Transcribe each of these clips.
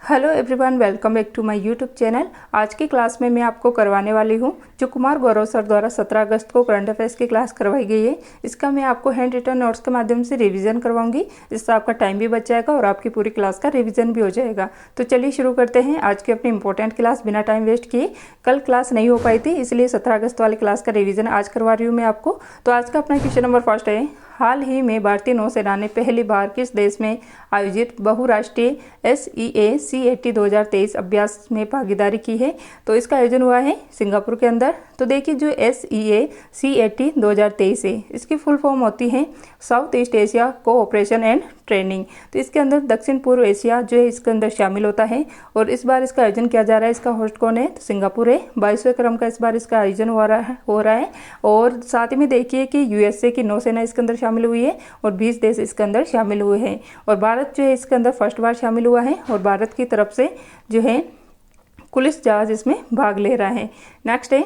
Hello everyone, welcome back to my YouTube channel. आज की class में मैं आपको करवाने वाली हूं जो कुमार गौरव सर द्वारा 17 अगस्त को करंट अफेयर्स की क्लास करवाई गई है। इसका मैं आपको हैंड रिटन नोट्स के माध्यम से रिवीजन करवाऊंगी, जिससे आपका टाइम भी बच जाएगा और आपकी पूरी क्लास का रिवीजन भी हो जाएगा। तो चलिए शुरू करते हैं आज की अपनी इंपॉर्टेंट क्लास बिना टाइम वेस्ट किए। कल क्लास नहीं हो पाई थी, इसलिए 17 अगस्त वाली क्लास का रिविजन आज करवा रही हूँ मैं आपको। तो आज का अपना क्वेश्चन नंबर फर्स्ट है, हाल ही में भारतीय नौसेना ने पहली बार किस देश में आयोजित बहुराष्ट्रीय SEA-C80 2023 अभ्यास में भागीदारी की है? तो इसका आयोजन हुआ है सिंगापुर के अंदर। तो देखिए, जो SEA-C80 2023 है, इसकी फुल फॉर्म होती है south east Asia cooperation and training. तो इसके अंदर दक्षिण पूर्व एशिया जो है इसके अंदर शामिल होता है और इस बार इसका आयोजन किया जा रहा है। इसका होस्ट कौन है? तो सिंगापुर है। 22वें क्रम का इस बार इसका आयोजन हो रहा है। और साथ ही में देखिए कि USA की नौसेना इसके अंदर शामिल हुई है और 20 देश इसके अंदर शामिल हुए हैं और भारत जो है इसके अंदर फर्स्ट बार शामिल हुआ है और भारत की तरफ से जो है पुलिस जहाज इसमें भाग ले रहा है। नेक्स्ट है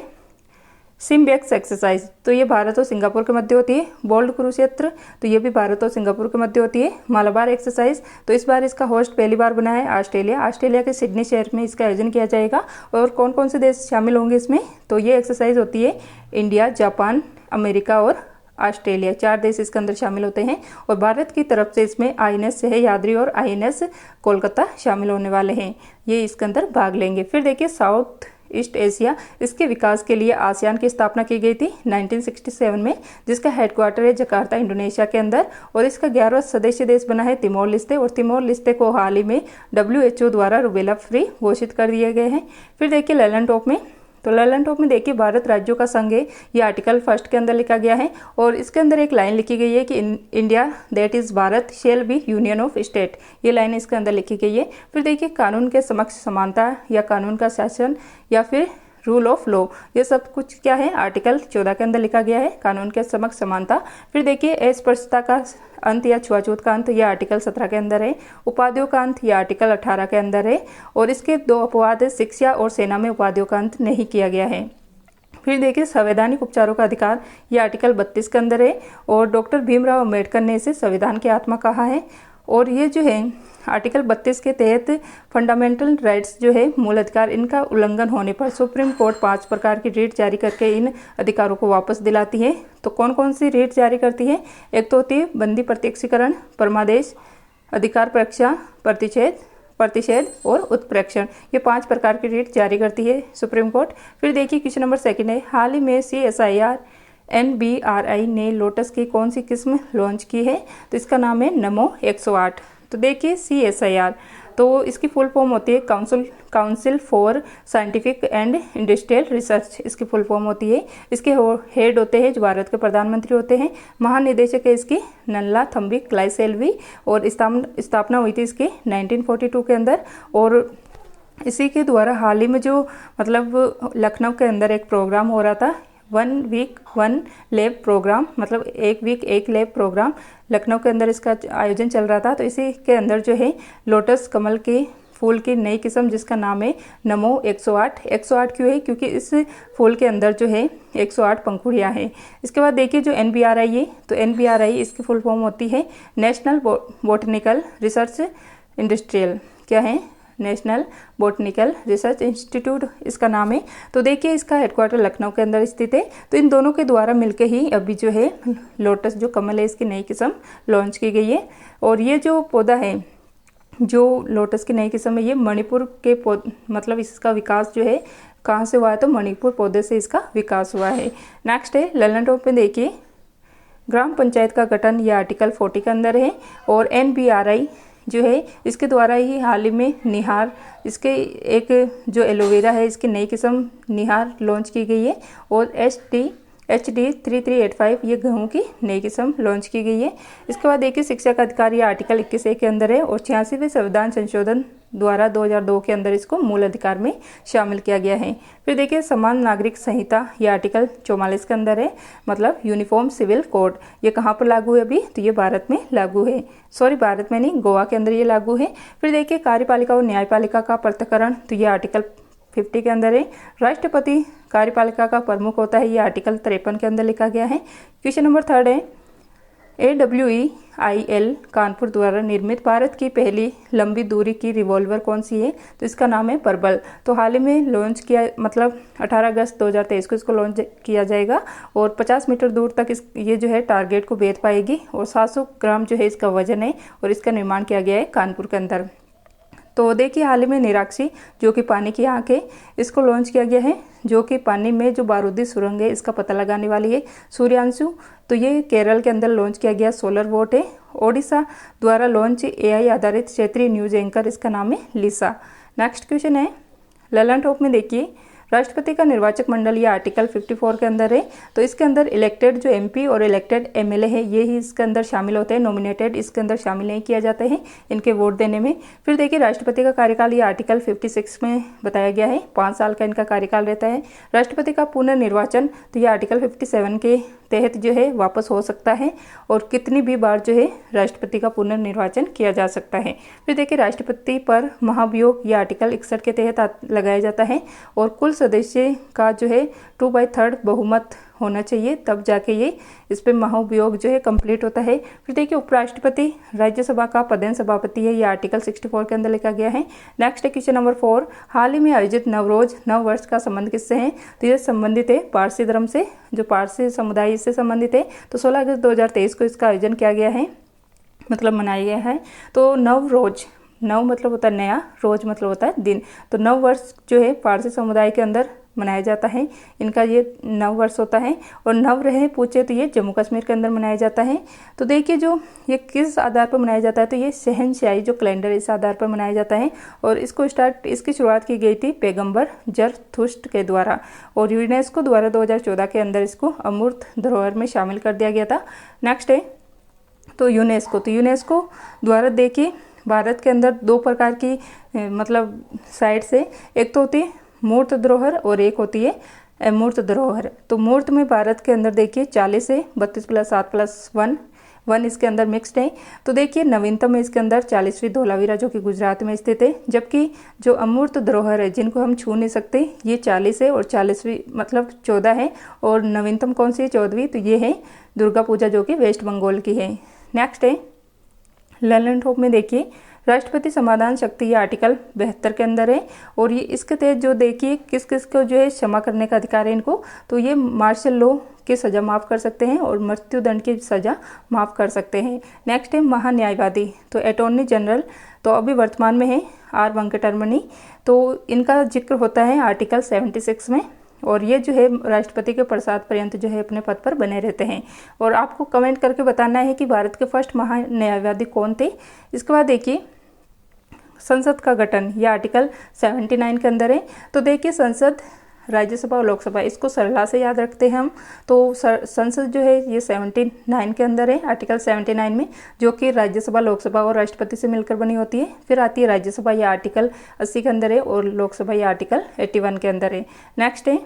सिम्बेक्स एक्सरसाइज। तो ये भारत और सिंगापुर के मध्य होती है। बोल्ड कुरुक्षेत्र, तो ये भी भारत और सिंगापुर के मध्य होती है। मालाबार एक्सरसाइज, तो इस बार इसका होस्ट पहली बार बना है ऑस्ट्रेलिया के सिडनी शहर में इसका आयोजन किया जाएगा। और कौन कौन से देश शामिल होंगे इसमें? तो ये एक्सरसाइज होती है इंडिया, जापान, अमेरिका और ऑस्ट्रेलिया, 4 देश इसके अंदर शामिल होते हैं। और भारत की तरफ से इसमें INS सह्याद्री और INS कोलकाता शामिल होने वाले हैं, ये इसके अंदर भाग लेंगे। फिर देखिए साउथ ईस्ट एशिया, इसके विकास के लिए आसियान की स्थापना की गई थी 1967 में, जिसका हेडक्वार्टर है जकार्ता इंडोनेशिया के अंदर। और इसका 11वां सदस्य देश बना है तिमोर लेस्ते और तिमोर लेस्ते को हाल ही में WHO द्वारा रूबेला फ्री घोषित कर दिए गए हैं। फिर देखिए लैलन टॉप में, तो लैलन टॉप में देखिए भारत राज्यों का संघ है, ये आर्टिकल 1 के अंदर लिखा गया है और इसके अंदर एक लाइन लिखी गई है कि India that is Bharat shall be union of state, ये लाइन इसके अंदर लिखी गई है। फिर देखिए कानून के समक्ष समानता या कानून का शासन या फिर रूल ऑफ लॉ, ये सब कुछ क्या है आर्टिकल 14 के अंदर लिखा गया है, कानून के समक्ष समानता। फिर देखिए अस्पृश्यता का अंत या छुआछूत का अंत, यह आर्टिकल 17 के अंदर है। उपाधियों का अंत, यह आर्टिकल 18 के अंदर है। और इसके 2 अपवाद है, शिक्षा और सेना में उपाधियों का अंत नहीं किया गया है। फिर देखिए संवैधानिक उपचारों का अधिकार, यह आर्टिकल 32 के अंदर है और डॉक्टर भीमराव अम्बेडकर ने इसे संविधान की आत्मा कहा है। और ये जो है आर्टिकल 32 के तहत फंडामेंटल राइट्स जो है मूल अधिकार, इनका उल्लंघन होने पर सुप्रीम कोर्ट 5 प्रकार की रिट जारी करके इन अधिकारों को वापस दिलाती है। तो कौन कौन सी रिट जारी करती है? एक तो होती है बंदी प्रत्यक्षीकरण, परमादेश, अधिकार परीक्षा, प्रतिषेध और उत्प्रेक्षण, ये 5 प्रकार की रिट जारी करती है सुप्रीम कोर्ट। फिर देखिए क्वेश्चन नंबर 2 है, हाल ही में CSIR NBRI ने लोटस की कौन सी किस्म लॉन्च की है? तो इसका नाम है नमो 108। तो देखिए CSIR, तो इसकी फुल फॉर्म होती है council for scientific and industrial research, इसकी फुल फॉर्म होती है। इसके हेड होते हैं जो भारत के प्रधानमंत्री होते हैं। महानिदेशक है इसकी नल्ला थम्बी क्लाइसेल्वी और स्थापना हुई थी इसकी 1942 के अंदर। और इसी के द्वारा हाल ही में जो मतलब लखनऊ के अंदर एक प्रोग्राम हो रहा था, 1 वीक 1 लैब प्रोग्राम, मतलब 1 वीक 1 लैब प्रोग्राम लखनऊ के अंदर इसका आयोजन चल रहा था। तो इसी के अंदर जो है लोटस कमल के फूल की नई किस्म जिसका नाम है नमो 108। 108 क्यों है? क्योंकि इस फूल के अंदर जो है 108 पंखुड़ियाँ हैं। इसके बाद देखिए जो NBRI है, तो NBRI इसकी फुल फॉर्म होती है नेशनल बोटनिकल रिसर्च इंडस्ट्रियल, क्या है? नेशनल बोटनिकल रिसर्च इंस्टीट्यूट इसका नाम है। तो देखिए इसका हेडक्वार्टर लखनऊ के अंदर स्थित है। तो इन दोनों के द्वारा मिलकर ही अभी जो है लोटस जो कमल है इसकी नई किस्म लॉन्च की गई है। और ये जो पौधा है जो लोटस की नई किस्म है, ये मणिपुर के मतलब इसका विकास जो है कहाँ से हुआ है? तो मणिपुर पौधे से इसका विकास हुआ है। नेक्स्ट है लैलन टॉप में देखिए ग्राम पंचायत का गठन, यह आर्टिकल 40 के अंदर है। और NBRI जो है इसके द्वारा ही हाल ही में निहार, इसके एक जो एलोवेरा है इसकी नई किस्म निहार लॉन्च की गई है। और HD 3385 ये गेहूँ की नई किस्म लॉन्च की गई है। इसके बाद देखिए शिक्षा का अधिकार, ये आर्टिकल 21A के अंदर है और 86वें संविधान संशोधन द्वारा 2002 के अंदर इसको मूल अधिकार में शामिल किया गया है। फिर देखिए समान नागरिक संहिता, ये आर्टिकल 44 के अंदर है, मतलब यूनिफॉर्म सिविल कोड, ये कहाँ पर लागू है अभी? तो ये भारत में लागू है, सॉरी भारत में नहीं, गोवा के अंदर ये लागू है। फिर देखिए कार्यपालिका और न्यायपालिका का पृथक्करण, तो ये आर्टिकल 50 के अंदर है। राष्ट्रपति कार्यपालिका का प्रमुख होता है, ये आर्टिकल 53 के अंदर लिखा गया है। क्वेश्चन नंबर 3 है AWEIL कानपुर द्वारा निर्मित भारत की पहली लंबी दूरी की रिवॉल्वर कौन सी है? तो इसका नाम है प्रबल। तो हाल ही में लॉन्च किया, मतलब 18 अगस्त 2023 को इसको लॉन्च किया जाएगा और 50 मीटर दूर तक ये जो है टारगेट को भेद पाएगी और 700 ग्राम जो है इसका वजन है और इसका निर्माण किया गया है कानपुर के अंदर। तो देखिए हाल ही में निराक्षी जो कि पानी की आंख है, इसको लॉन्च किया गया है, जो कि पानी में जो बारूदी सुरंग है इसका पता लगाने वाली है। सूर्यांशु, तो ये केरल के अंदर लॉन्च किया गया सोलर बोट है। ओडिशा द्वारा लॉन्च AI आधारित क्षेत्रीय न्यूज एंकर, इसका नाम है लिसा। नेक्स्ट क्वेश्चन है ललन टॉप में देखिए, राष्ट्रपति का निर्वाचक मंडल ये आर्टिकल 54 के अंदर है। तो इसके अंदर इलेक्टेड जो MP और इलेक्टेड MLA है ये ही इसके अंदर शामिल होते हैं, नॉमिनेटेड इसके अंदर शामिल नहीं किया जाता है इनके वोट देने में। फिर देखिए राष्ट्रपति का कार्यकाल ये आर्टिकल 56 में बताया गया है, 5 साल का इनका कार्यकाल रहता है। राष्ट्रपति का पुनर्निर्वाचन तो ये आर्टिकल 57 के तहत जो है वापस हो सकता है और कितनी भी बार जो है राष्ट्रपति का पुनर्निर्वाचन किया जा सकता है। फिर देखिए राष्ट्रपति पर महाभियोग ये आर्टिकल 61 के तहत लगाया जाता है और कुल सदस्य का जो है 2/3 बहुमत होना चाहिए, तब जाके ये इस पे महाभियोग जो है कंप्लीट होता है। फिर देखिए उपराष्ट्रपति राज्यसभा का पदेन सभापति है, ये आर्टिकल 64 के अंदर लिखा गया है। नेक्स्ट क्वेश्चन नंबर 4, हाल ही में आयोजित नवरोज नव वर्ष का संबंध किससे है? तो ये संबंधित है पारसी धर्म से, जो पारसी समुदाय इससे संबंधित है। तो 16 अगस्त 2023 को इसका आयोजन किया गया है, मतलब मनाया गया है। तो नवरोज, नव मतलब होता है नया, रोज मतलब होता है दिन। तो नव वर्ष जो है पारसी समुदाय के अंदर मनाया जाता है, इनका ये नव वर्ष होता है। और नव रहे पूछे तो ये जम्मू कश्मीर के अंदर मनाया जाता है। तो देखिए जो ये किस आधार पर मनाया जाता है, तो ये शहनशाही जो कैलेंडर इस आधार पर मनाया जाता है और इसकी शुरुआत की गई थी पैगंबर जरथुस्त्र के द्वारा और यूनेस्को द्वारा 2014 के अंदर इसको अमूर्त धरोहर में शामिल कर दिया गया था। नेक्स्ट है तो यूनेस्को द्वारा देखिए भारत के अंदर 2 प्रकार की मतलब साइट्स है, एक तो होती है मूर्त धरोहर और एक होती है अमूर्त धरोहर। तो मूर्त में भारत के अंदर देखिए 40 है, 32 + 7 + 1 इसके अंदर मिक्स्ड है। तो देखिए नवीनतम है इसके अंदर 40वीं धोलावीरा जो कि गुजरात में स्थित है, जबकि जो अमूर्त धरोहर है जिनको हम छू नहीं सकते ये 40 है और 40वीं मतलब 14 है और नवीनतम कौन सी है 14वीं, तो ये है दुर्गा पूजा जो कि वेस्ट बंगाल की है। नेक्स्ट है ललन टॉप में देखिए राष्ट्रपति समाधान शक्ति ये आर्टिकल 72 के अंदर है और ये इसके तहत जो देखिए किस किस को जो है क्षमा करने का अधिकार है इनको, तो ये मार्शल लॉ की सज़ा माफ़ कर सकते हैं और मृत्यु दंड की सज़ा माफ़ कर सकते हैं। नेक्स्ट है महान्यायवादी, तो अटॉर्नी जनरल तो अभी वर्तमान में है R वेंकटरमणी, तो इनका जिक्र होता है आर्टिकल 76 में और ये जो है राष्ट्रपति के प्रसाद पर्यंत जो है अपने पद पर बने रहते हैं। और आपको कमेंट करके बताना है कि भारत के फर्स्ट महान्यायवादी कौन थे। इसके बाद देखिए संसद का गठन, यह आर्टिकल 79 के अंदर है। तो देखिए संसद, राज्यसभा और लोकसभा इसको सरला से याद रखते हैं हम। तो संसद जो है ये 79 के अंदर है, आर्टिकल 79 में, जो कि राज्यसभा लोकसभा और राष्ट्रपति से मिलकर बनी होती है। फिर आती है राज्यसभा, ये आर्टिकल 80 के अंदर है और लोकसभा ये आर्टिकल 81 के अंदर है। नेक्स्ट है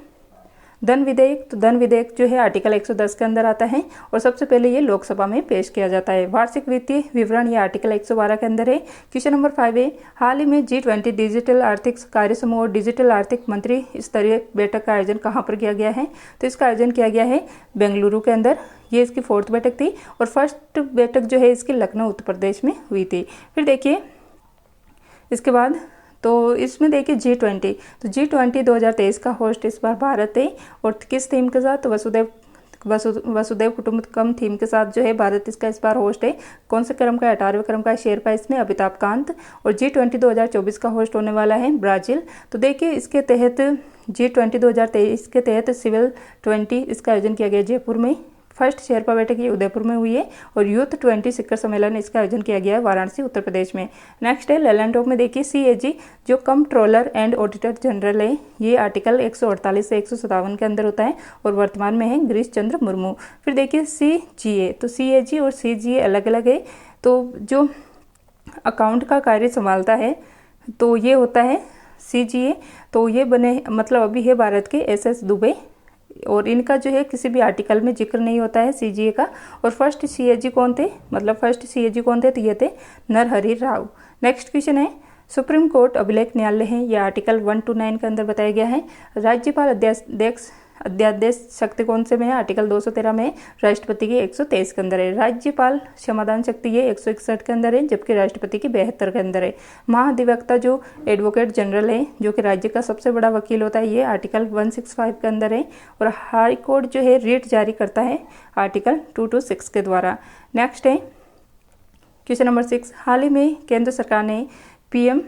धन विधेयक, तो धन विधेयक जो है आर्टिकल 110 के अंदर आता है और सबसे पहले ये लोकसभा में पेश किया जाता है। वार्षिक वित्तीय विवरण ये आर्टिकल 112 के अंदर है। क्वेश्चन नंबर 5 है हाल ही में G20 डिजिटल आर्थिक कार्य समूह और डिजिटल आर्थिक मंत्री स्तरीय बैठक का आयोजन कहाँ पर किया गया है? तो इसका आयोजन किया गया है बेंगलुरु के अंदर। ये इसकी 4th बैठक थी और फर्स्ट बैठक जो है इसकी लखनऊ उत्तर प्रदेश में हुई थी। फिर देखिए इसके बाद तो इसमें देखिए G20, तो G20 2023 का होस्ट इस बार भारत है और किस थीम के साथ? वसुदेव कुटुंबकम थीम के साथ जो है भारत इसका इस बार होस्ट है। कौन से क्रम का? 18वें क्रम का शेरपा इसमें अमिताभ कांत। और G20 2024 का होस्ट होने वाला है ब्राजील। तो देखिए इसके तहत G20 2023 के तहत सिविल 20 इसका आयोजन किया गया जयपुर में। फर्स्ट शेरपा बैठक ये उदयपुर में हुई है और यूथ 20 शिखर सम्मेलन इसका आयोजन किया गया है वाराणसी उत्तर प्रदेश में। नेक्स्ट है ललन टॉप में देखिए CAG जो कंट्रोलर एंड ऑडिटर जनरल है, ये आर्टिकल 148 से 157 के अंदर होता है और वर्तमान में है गिरीश चंद्र मुर्मू। फिर देखिए CGA, तो CAG और CGA अलग अलग है। तो जो अकाउंट का कार्य संभालता है तो ये होता है CGA, तो ये बने मतलब अभी है भारत के SS दुबे और इनका जो है किसी भी आर्टिकल में जिक्र नहीं होता है CGA का। और फर्स्ट CAG कौन थे, मतलब फर्स्ट CAG कौन थे? तो ये थे नरहरि राव। नेक्स्ट क्वेश्चन है सुप्रीम कोर्ट अभिलेख न्यायालय है, यह आर्टिकल 1 to 9 के अंदर बताया गया है। राज्यपाल अध्यक्ष अध्यादेश शक्ति कौन से में है, आर्टिकल 213 में। राष्ट्रपति की 123 के अंदर है। राज्यपाल क्षमादान शक्ति ये 161 के अंदर है, जबकि राष्ट्रपति की 72 के अंदर है। महाधिवक्ता जो एडवोकेट जनरल है, जो कि राज्य का सबसे बड़ा वकील होता है, ये आर्टिकल 165 के अंदर है। और हाई कोर्ट जो है रिट जारी करता है आर्टिकल 226 के द्वारा। नेक्स्ट है क्वेश्चन नंबर 6, हाल ही में केंद्र सरकार ने पीएम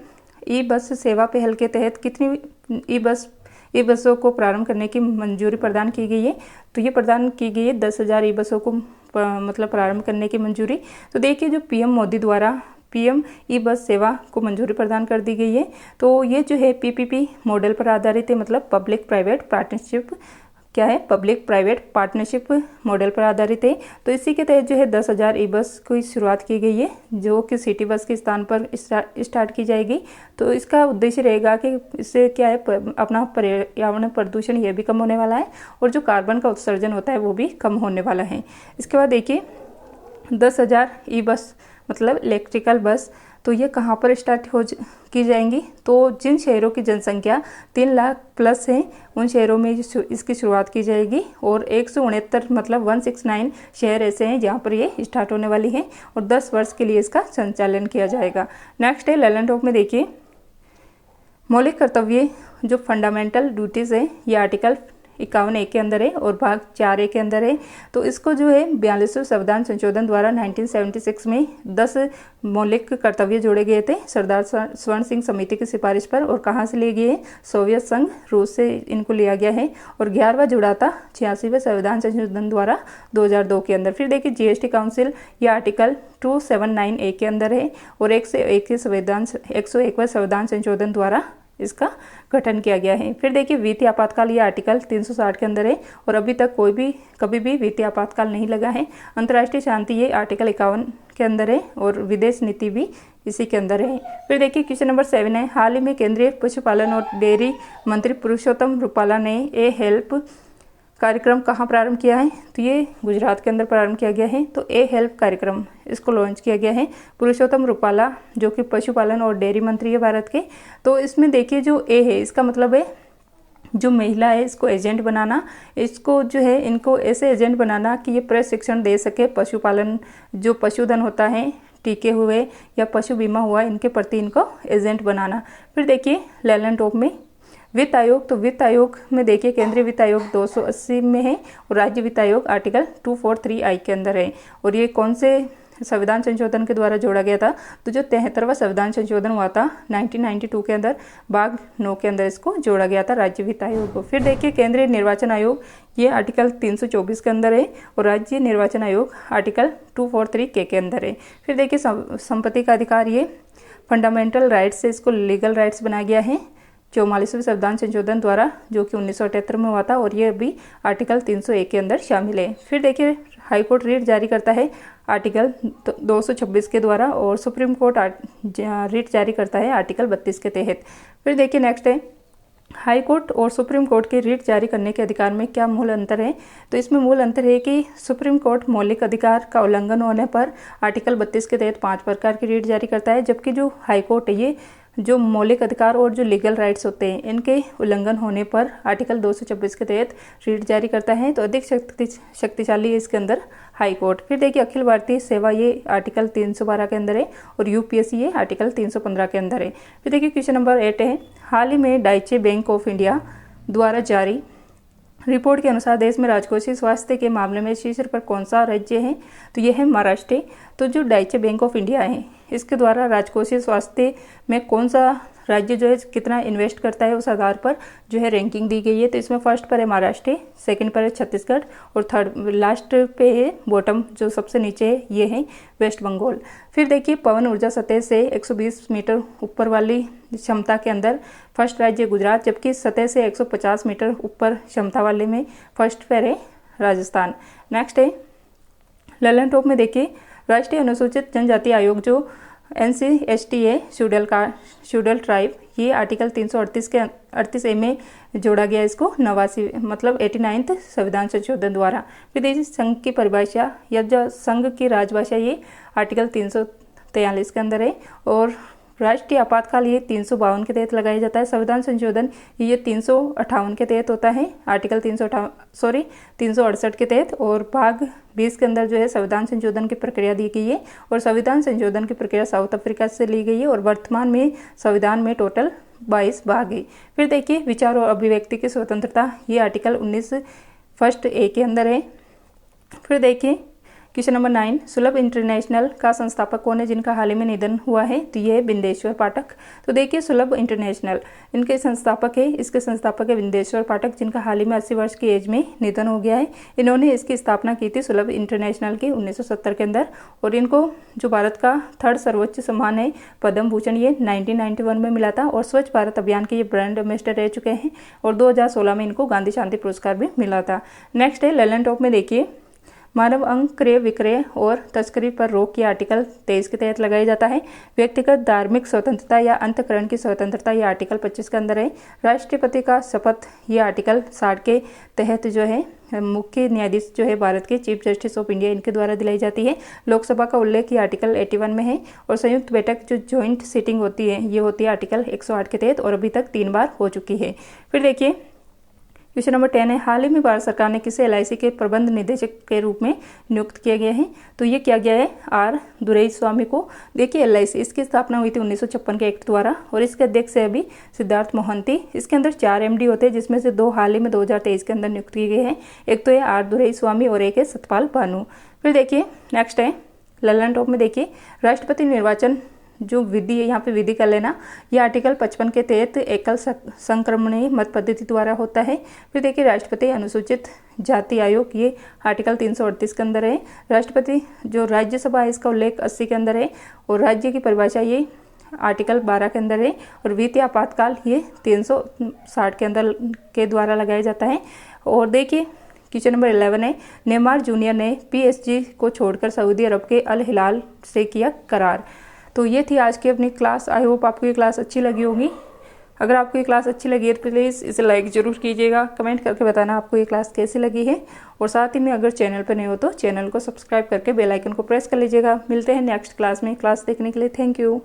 ई बस सेवा पहल के तहत कितनी ई बसों को प्रारंभ करने की मंजूरी प्रदान की गई है। तो ये प्रदान की गई है 10,000 ई बसों को मतलब प्रारंभ करने की मंजूरी। तो देखिए जो पीएम मोदी द्वारा पीएम ई बस सेवा को मंजूरी प्रदान कर दी गई है। तो ये जो है पीपीपी मॉडल पर आधारित है, मतलब पब्लिक प्राइवेट पार्टनरशिप क्या है, पब्लिक प्राइवेट पार्टनरशिप मॉडल पर आधारित है। तो इसी के तहत जो है 10,000 ई बस की शुरुआत की गई है, जो कि सिटी बस के स्थान पर स्टार्ट की जाएगी। तो इसका उद्देश्य रहेगा कि इससे क्या है, अपना पर्यावरण प्रदूषण ये भी कम होने वाला है और जो कार्बन का उत्सर्जन होता है वो भी कम होने वाला है। इसके बाद देखिए 10,000 ई बस मतलब इलेक्ट्रिकल बस, तो ये कहाँ पर स्टार्ट की जाएंगी, तो जिन शहरों की जनसंख्या 3 लाख प्लस है उन शहरों में इसकी शुरुआत की जाएगी। और 169 मतलब 169 शहर ऐसे हैं जहाँ पर ये स्टार्ट होने वाली है और 10 वर्ष के लिए इसका संचालन किया जाएगा। नेक्स्ट है लैलन टॉप में देखिए मौलिक कर्तव्य जो फंडामेंटल ड्यूटीज़ है, ये आर्टिकल 51A के अंदर है और भाग 4A के अंदर है। तो इसको जो है 42वें संविधान संशोधन द्वारा 1976 में 10 मौलिक कर्तव्य जोड़े गए थे सरदार स्वर्ण सिंह समिति की सिफारिश पर। और कहाँ से लिए गए, सोवियत संघ रूस से इनको लिया गया है। और 11वां जुड़ा था 86वें संविधान संशोधन द्वारा 2002 के अंदर। फिर देखिए जीएसटी काउंसिल, ये आर्टिकल 279A के अंदर है और 101वें संविधान संशोधन द्वारा इसका गठन किया गया है। फिर देखिए वित्तीय आपातकाल, ये आर्टिकल 360 के अंदर है और अभी तक कभी भी वित्तीय आपातकाल नहीं लगा है। अंतर्राष्ट्रीय शांति, ये आर्टिकल 51 के अंदर है और विदेश नीति भी इसी के अंदर है। फिर देखिए क्वेश्चन नंबर 7 है, हाल ही में केंद्रीय पशुपालन और डेयरी मंत्री पुरुषोत्तम रुपाला ने ए हेल्प कार्यक्रम कहाँ प्रारंभ किया है, तो ये गुजरात के अंदर प्रारंभ किया गया है। तो ए हेल्प कार्यक्रम इसको लॉन्च किया गया है पुरुषोत्तम रुपाला, जो कि पशुपालन और डेयरी मंत्री है भारत के। तो इसमें देखिए जो ए है इसका मतलब है जो महिला है इसको एजेंट बनाना, इसको जो है इनको ऐसे एजेंट बनाना कि ये प्रशिक्षण दे सके पशुपालन, जो पशुधन होता है, टीके हुए या पशु बीमा हुआ, इनके प्रति इनको एजेंट बनाना। फिर देखिए लैलन टॉप में वित्त आयोग, तो वित्त आयोग में देखिए केंद्रीय वित्त आयोग 280 में है और राज्य वित्त आयोग आर्टिकल 243I के अंदर है। और ये कौन से संविधान संशोधन के द्वारा जोड़ा गया था, तो जो 73वां संविधान संशोधन हुआ था 1992 के अंदर भाग 9 के अंदर इसको जोड़ा गया था राज्य वित्त आयोग को। फिर देखिए केंद्रीय निर्वाचन आयोग, ये आर्टिकल 324 के अंदर है और राज्य निर्वाचन आयोग आर्टिकल 243K के अंदर है। फिर देखिए संपत्ति का अधिकार, ये फंडामेंटल राइट्स से इसको लीगल राइट्स बनाया गया है 44वें संविधान संशोधन द्वारा, जो कि 1978 में हुआ था और ये अभी आर्टिकल 301 के अंदर शामिल है। फिर देखिए हाईकोर्ट रिट जारी करता है आर्टिकल 226 के द्वारा और सुप्रीम कोर्ट रिट जारी करता है आर्टिकल 32 के तहत। फिर देखिए नेक्स्ट है हाई कोर्ट और सुप्रीम कोर्ट के रिट जारी करने के अधिकार में क्या मूल अंतर है, तो इसमें मूल अंतर है कि सुप्रीम कोर्ट मौलिक अधिकार का उल्लंघन होने पर आर्टिकल 32 के तहत 5 प्रकार की रिट जारी करता है, जबकि जो हाई कोर्ट है ये जो मौलिक अधिकार और जो लीगल राइट्स होते हैं इनके उल्लंघन होने पर आर्टिकल 226 के तहत रिट जारी करता है। तो अधिक शक्तिशाली है इसके अंदर हाई कोर्ट। फिर देखिए अखिल भारतीय सेवा, ये आर्टिकल 312 के अंदर है और यूपीएससी ये आर्टिकल 315 के अंदर है। फिर देखिए क्वेश्चन नंबर 8 है, हाल ही में डाइचे बैंक ऑफ इंडिया द्वारा जारी रिपोर्ट के अनुसार देश में राजकोषीय स्वास्थ्य के मामले में शीर्ष पर कौन सा राज्य है, तो यह है महाराष्ट्र। तो जो डाइचे बैंक ऑफ इंडिया है इसके द्वारा राजकोषीय स्वास्थ्य में कौन सा राज्य जो है कितना इन्वेस्ट करता है उस आधार पर जो है रैंकिंग दी गई है। तो इसमें फर्स्ट पर है महाराष्ट्र, सेकंड पर है छत्तीसगढ़ और थर्ड लास्ट पे है बॉटम जो सबसे नीचे है ये है वेस्ट बंगाल। फिर देखिए पवन ऊर्जा सतह से 120 मीटर ऊपर वाली क्षमता के अंदर फर्स्ट राज्य गुजरात, जबकि सतह से 150 मीटर ऊपर क्षमता वाले में फर्स्ट पर है राजस्थान। नेक्स्ट है ललन टॉप में देखिए राष्ट्रीय अनुसूचित जनजाति आयोग जो NCST है शेड्यूल ट्राइब, ये आर्टिकल 338A में जोड़ा गया इसको 89 मतलब 89th संविधान संशोधन द्वारा। फिर देखिए संघ की परिभाषा या जो संघ की राजभाषा, ये आर्टिकल 343 के अंदर है और राष्ट्रीय आपातकाल ये 352 के तहत लगाया जाता है। संविधान संशोधन ये 358 के तहत होता है, आर्टिकल 368 के तहत। और भाग 20 के अंदर जो है संविधान संशोधन की प्रक्रिया दी गई है और संविधान संशोधन की प्रक्रिया साउथ अफ्रीका से ली गई है और वर्तमान में संविधान में टोटल 22 भाग है। फिर देखिए विचार और अभिव्यक्ति की स्वतंत्रता, ये आर्टिकल 19 फर्स्ट ए के अंदर है। फिर देखिए क्वेश्चन नंबर 9, सुलभ इंटरनेशनल का संस्थापक कौन है जिनका हाल ही में निधन हुआ है? तो ये है बिंदेश्वर पाठक। तो देखिए सुलभ इंटरनेशनल इनके संस्थापक है, इसके संस्थापक है बिंदेश्वर पाठक, जिनका हाल ही में 80 वर्ष की एज में निधन हो गया है। इन्होंने इसकी स्थापना की थी सुलभ इंटरनेशनल की 1970 के अंदर। और इनको जो भारत का 3rd सर्वोच्च सम्मान है पद्म भूषण, ये 1991 में मिला था। और स्वच्छ भारत अभियान के ये ब्रांड एम्बेसडर रह चुके हैं और 2016 में इनको गांधी शांति पुरस्कार भी मिला था। नेक्स्ट है ललन टॉप में देखिए मानव अंग क्रय विक्रय और तस्करी पर रोक की आर्टिकल 23 के तहत लगाया जाता है। व्यक्तिगत धार्मिक स्वतंत्रता या अंतःकरण की स्वतंत्रता ये आर्टिकल 25 के अंदर है। राष्ट्रपति का शपथ ये आर्टिकल 60 के तहत जो है मुख्य न्यायाधीश जो है भारत के चीफ जस्टिस ऑफ इंडिया इनके द्वारा दिलाई जाती है। लोकसभा का उल्लेख ये आर्टिकल 81 में है। और संयुक्त बैठक जो ज्वाइंट सिटिंग होती है ये होती है आर्टिकल 108 के तहत और अभी तक 3 बार हो चुकी है। फिर देखिए क्वेश्चन नंबर 10 है, हाल ही में भारत सरकार ने किसे LIC के प्रबंध निदेशक के रूप में नियुक्त किया गया है? तो ये किया गया है R दुरईस्वामी को। देखिए LIC इसकी स्थापना हुई थी 1956 के एक्ट द्वारा और इसके अध्यक्ष है अभी सिद्धार्थ मोहंती। इसके अंदर 4 MD होते हैं जिसमें से 2 हाल ही में 2023 के अंदर नियुक्त किए गए हैं। एक तो है R दुरईस्वामी और एक है सतपाल भानु। फिर देखिए नेक्स्ट है ललन टॉप में देखिए राष्ट्रपति निर्वाचन जो विधि है, यहाँ पे विधि कर लेना, ये आर्टिकल 55 के तहत एकल संक्रमणीय मत पद्धति द्वारा होता है। फिर देखिए राष्ट्रपति अनुसूचित जाति आयोग ये आर्टिकल 338 के अंदर है। राष्ट्रपति जो राज्यसभा है इसका उल्लेख 80 के अंदर है और राज्य की परिभाषा ये आर्टिकल 12 के अंदर है। और वित्तीय आपातकाल ये 360 के अंदर के द्वारा लगाया जाता है। और देखिए क्वेश्चन नंबर 11 है, नेमार जूनियर ने PSG को छोड़कर सऊदी अरब के अल हिलाल से किया करार। तो ये थी आज की अपनी क्लास। आई होप आपको ये क्लास अच्छी लगी होगी। अगर आपको ये क्लास अच्छी लगी है तो प्लीज़ इसे लाइक ज़रूर कीजिएगा, कमेंट करके बताना आपको ये क्लास कैसी लगी है। और साथ ही में अगर चैनल पर नए हो तो चैनल को सब्सक्राइब करके बेल आइकन को प्रेस कर लीजिएगा। मिलते हैं नेक्स्ट क्लास में। क्लास देखने के लिए थैंक यू।